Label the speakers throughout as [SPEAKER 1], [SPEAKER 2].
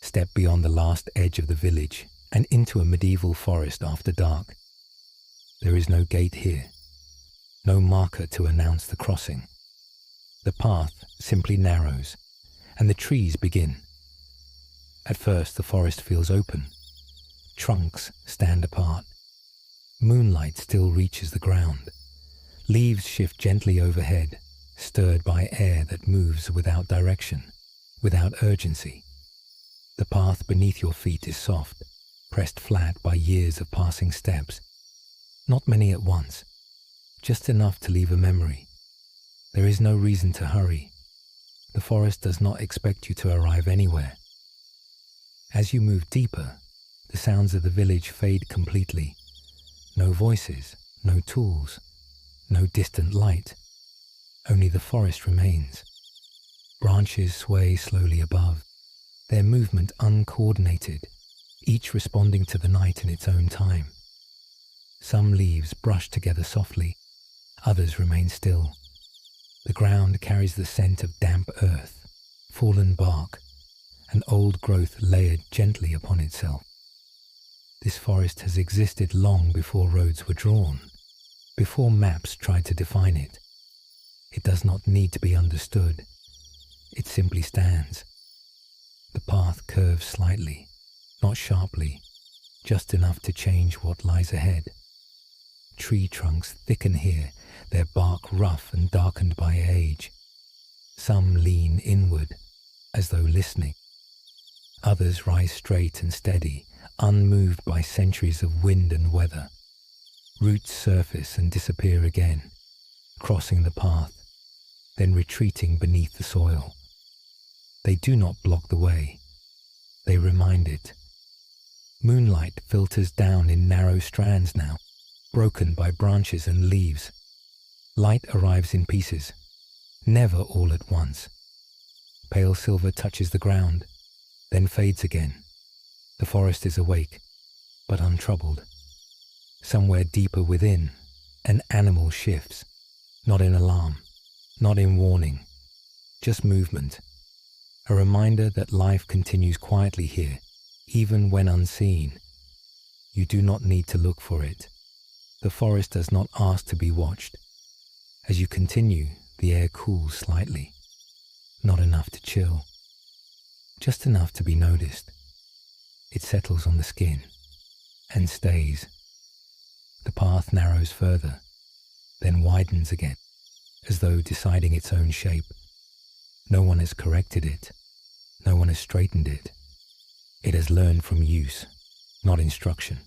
[SPEAKER 1] Step beyond the last edge of the village and into a medieval forest after dark. There is no gate here, no marker to announce the crossing. The path simply narrows, and the trees begin. At first the forest feels open. Trunks stand apart. Moonlight still reaches the ground. Leaves shift gently overhead, stirred by air that moves without direction, without urgency. The path beneath your feet is soft, pressed flat by years of passing steps. Not many at once, just enough to leave a memory. There is no reason to hurry. The forest does not expect you to arrive anywhere. As you move deeper, the sounds of the village fade completely. No voices, no tools, no distant light. Only the forest remains. Branches sway slowly above, their movement uncoordinated, each responding to the night in its own time. Some leaves brush together softly, others remain still. The ground carries the scent of damp earth, fallen bark, and old growth layered gently upon itself. This forest has existed long before roads were drawn, before maps tried to define it. It does not need to be understood. It simply stands. The path curves slightly, not sharply, just enough to change what lies ahead. Tree trunks thicken here, their bark rough and darkened by age. Some lean inward, as though listening. Others rise straight and steady, unmoved by centuries of wind and weather. Roots surface and disappear again, crossing the path, then retreating beneath the soil. They do not block the way. They remind it. Moonlight filters down in narrow strands now, broken by branches and leaves. Light arrives in pieces, never all at once. Pale silver touches the ground, then fades again. The forest is awake, but untroubled. Somewhere deeper within, an animal shifts, not in alarm, not in warning, just movement. A reminder that life continues quietly here, even when unseen. You do not need to look for it. The forest does not ask to be watched. As you continue, the air cools slightly. Not enough to chill, just enough to be noticed. It settles on the skin and stays. The path narrows further, then widens again, as though deciding its own shape. No one has corrected it. No one has straightened it. It has learned from use, not instruction.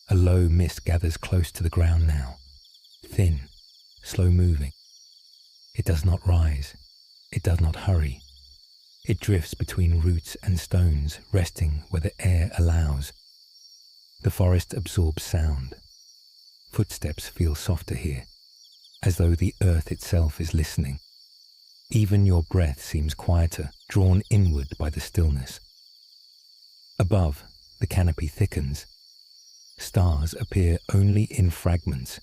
[SPEAKER 1] A low mist gathers close to the ground now, thin, slow-moving. It does not rise. It does not hurry. It drifts between roots and stones, resting where the air allows. The forest absorbs sound. Footsteps feel softer here, as though the earth itself is listening. Even your breath seems quieter, drawn inward by the stillness. Above, the canopy thickens. Stars appear only in fragments,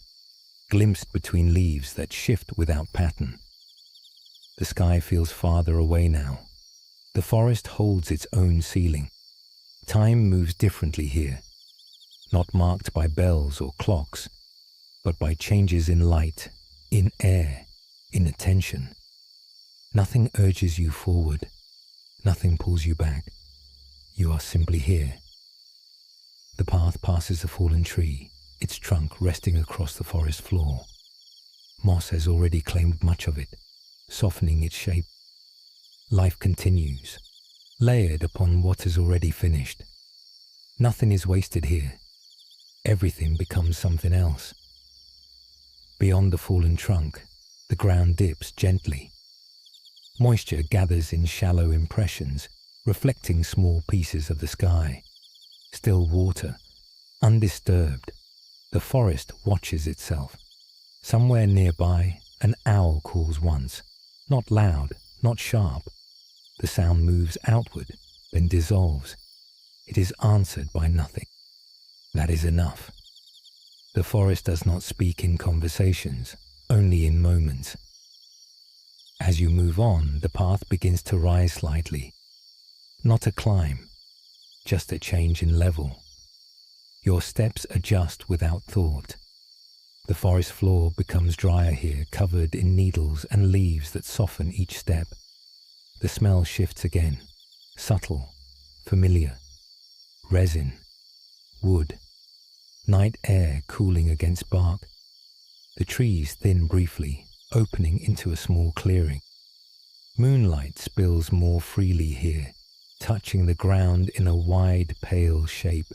[SPEAKER 1] glimpsed between leaves that shift without pattern. The sky feels farther away now. The forest holds its own ceiling. Time moves differently here, not marked by bells or clocks, but by changes in light, in air, in attention. Nothing urges you forward. Nothing pulls you back. You are simply here. The path passes a fallen tree, its trunk resting across the forest floor. Moss has already claimed much of it, softening its shape. Life continues, layered upon what is already finished. Nothing is wasted here. Everything becomes something else. Beyond the fallen trunk, the ground dips gently. Moisture gathers in shallow impressions, reflecting small pieces of the sky. Still water, undisturbed. The forest watches itself. Somewhere nearby, an owl calls once. Not loud, not sharp. The sound moves outward, then dissolves. It is answered by nothing. That is enough. The forest does not speak in conversations, only in moments. As you move on, the path begins to rise slightly. Not a climb, just a change in level. Your steps adjust without thought. The forest floor becomes drier here, covered in needles and leaves that soften each step. The smell shifts again, subtle, familiar. Resin, wood, night air cooling against bark. The trees thin briefly, opening into a small clearing. Moonlight spills more freely here, touching the ground in a wide, pale shape.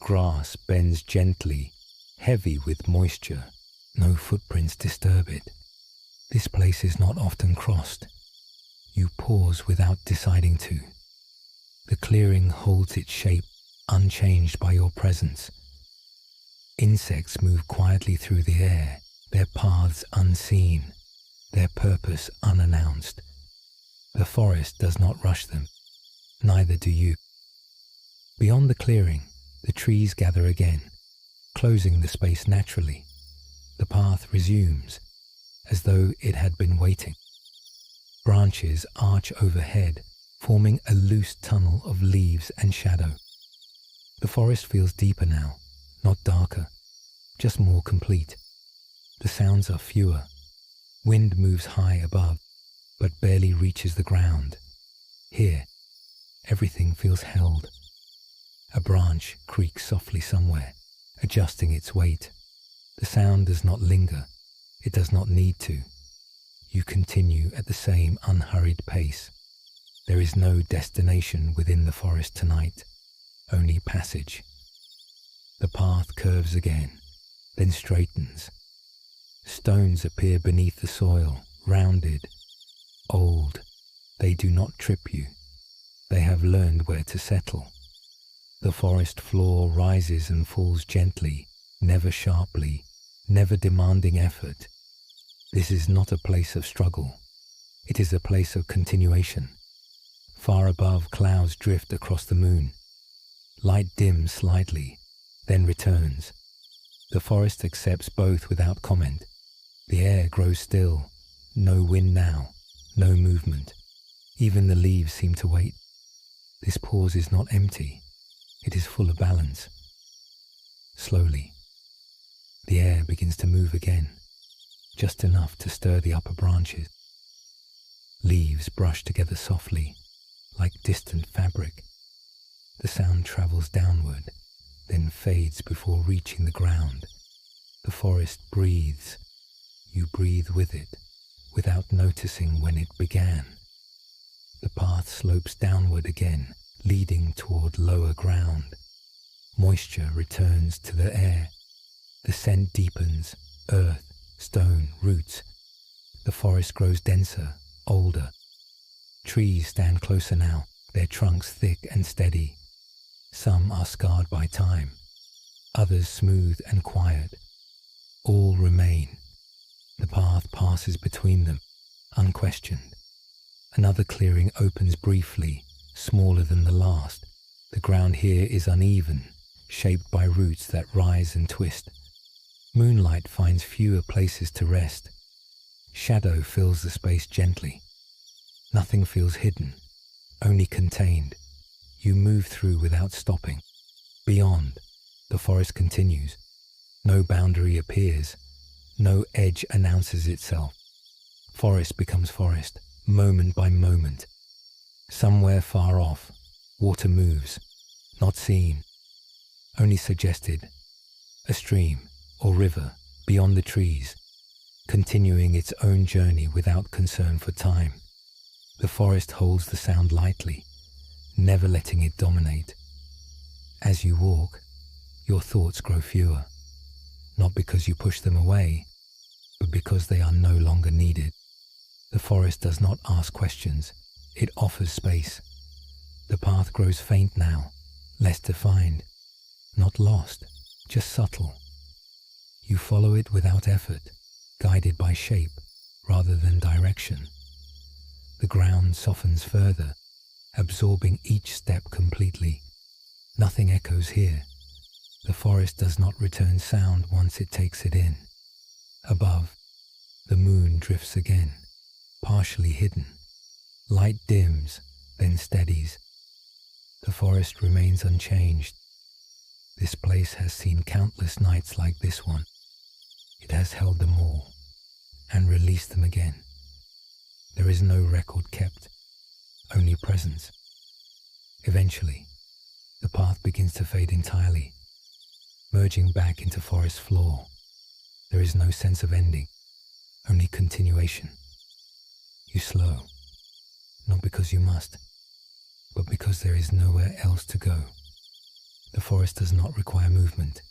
[SPEAKER 1] Grass bends gently, heavy with moisture. No footprints disturb it. This place is not often crossed. You pause without deciding to. The clearing holds its shape, unchanged by your presence. Insects move quietly through the air, their paths unseen, their purpose unannounced. The forest does not rush them, neither do you. Beyond the clearing, the trees gather again, closing the space naturally. The path resumes, as though it had been waiting. Branches arch overhead, forming a loose tunnel of leaves and shadow. The forest feels deeper now, not darker, just more complete. The sounds are fewer. Wind moves high above, but barely reaches the ground. Here, everything feels held. A branch creaks softly somewhere, adjusting its weight. The sound does not linger. It does not need to. You continue at the same unhurried pace. There is no destination within the forest tonight, only passage. The path curves again, then straightens. Stones appear beneath the soil, rounded, old. They do not trip you. They have learned where to settle. The forest floor rises and falls gently, never sharply, never demanding effort. This is not a place of struggle. It is a place of continuation. Far above, clouds drift across the moon. Light dims slightly, then returns. The forest accepts both without comment. The air grows still. No wind now, no movement. Even the leaves seem to wait. This pause is not empty. It is full of balance. Slowly, the air begins to move again, just enough to stir the upper branches. Leaves brush together softly, like distant fabric. The sound travels downward, then fades before reaching the ground. The forest breathes. You breathe with it, without noticing when it began. The path slopes downward again, leading toward lower ground. Moisture returns to the air. The scent deepens, earth, stone, roots. The forest grows denser, older. Trees stand closer now, their trunks thick and steady. Some are scarred by time, others smooth and quiet. All remain. The path passes between them, unquestioned. Another clearing opens briefly, smaller than the last. The ground here is uneven, shaped by roots that rise and twist. Moonlight finds fewer places to rest. Shadow fills the space gently. Nothing feels hidden, only contained. You move through without stopping. Beyond, the forest continues. No boundary appears. No edge announces itself. Forest becomes forest, moment by moment. Somewhere far off, water moves, not seen, only suggested. A stream or river beyond the trees, continuing its own journey without concern for time. The forest holds the sound lightly, never letting it dominate. As you walk, your thoughts grow fewer, not because you push them away, but because they are no longer needed. The forest does not ask questions, it offers space. The path grows faint now, less defined, not lost, just subtle. You follow it without effort, guided by shape rather than direction. The ground softens further, absorbing each step completely. Nothing echoes here. The forest does not return sound once it takes it in. Above, the moon drifts again, partially hidden. Light dims, then steadies. The forest remains unchanged. This place has seen countless nights like this one. It has held them all and released them again. There is no record kept, only presence. Eventually, the path begins to fade entirely, merging back into forest floor. There is no sense of ending, only continuation. You slow, not because you must, but because there is nowhere else to go. The forest does not require movement.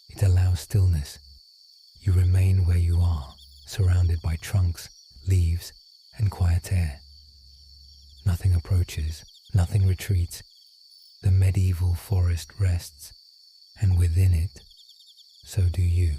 [SPEAKER 1] It allows stillness. You remain where you are, surrounded by trunks, leaves, and quiet air. Nothing approaches, nothing retreats. The medieval forest rests, and within it, so do you.